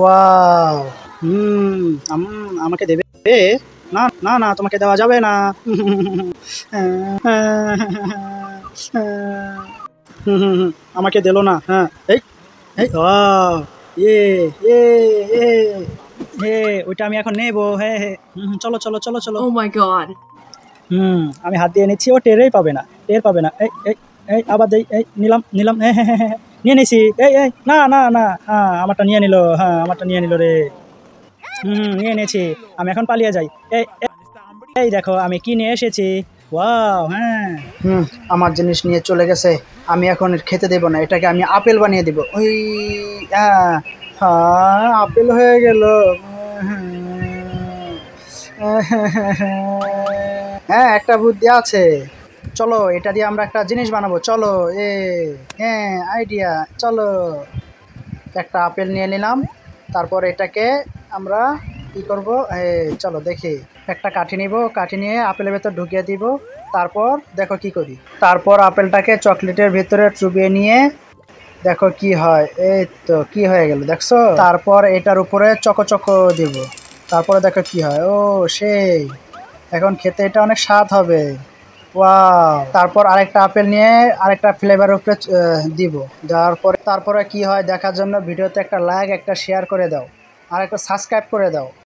Wow! হুম, আমাকে দেবে? না, না, না তোমাকে দেওয়া যাবে না। হুম, হুম, হুম, আমাকে দিলো না। হ্যাঁ, এই, এই, ওয়াও! ইয়ে, ইয়ে, ইয়ে, ইয়ে, ওইটা আমি এখন নেবো। হ্যাঁ, হ্যাঁ। চলো, চলো, চলো, চলো। Oh my god. আমি হাত দিয়ে নিচ্ছি, ও টেরই পাবে না, টের পাবে না। এই, এই, এই, আবার দেই, এই, নিলাম, নিলাম, হ্যাঁ, হ্যাঁ, হ্যাঁ, হ্যাঁ, নিয়ে নিছি। এই, এই, না, না, না, হ্যাঁ, আমারটা নিয়ে নিল, হ্যাঁ, আমারটা নিয়ে নিল রে। নিয়ে নিয়েছি। আমি এখন পালিয়ে যাই। এই, এই দেখো আমি কি নিয়ে এসেছি। ওয়াও! হ্যাঁ। আমার জিনিস নিয়ে চলে গেছে। আমি এখন এর খেতে দেব না। এটাকে আমি আপেল বানিয়ে দিব। ওই, হ্যাঁ, হ্যাঁ, আপেল হয়ে গেল। হ্যাঁ, একটা বুদ্ধি আছে। চলো এটা দিয়ে আমরা একটা জিনিস বানাবো। চলো, এ, হ্যাঁ, আইডিয়া। চলো, একটা আপেল নিয়ে নিলাম। তারপর এটাকে আমরা কি করব? চলো দেখি। একটা কাঠি নিব, কাঠি নিয়ে আপেলের ভেতর ঢুকিয়ে দিব। তারপর দেখো কি করি। তারপর আপেলটাকে চকলেটের ভেতরে চুবিয়ে নিয়ে দেখো কি হয়। এই তো কি হয়ে গেল দেখছো। তারপর এটার উপরে চকো দিব। তারপরে দেখো কি হয়। ও সেই, এখন খেতে এটা অনেক স্বাদ হবে। ওয়াও! তারপর আরেকটা আপেল নিয়ে আরেকটা ফ্লেভার উপরে দিব। দেওয়ার পরে তারপরে কি হয় দেখার জন্য ভিডিওতে একটা লাইক, একটা শেয়ার করে দাও আর একটা সাবস্ক্রাইব করে দাও।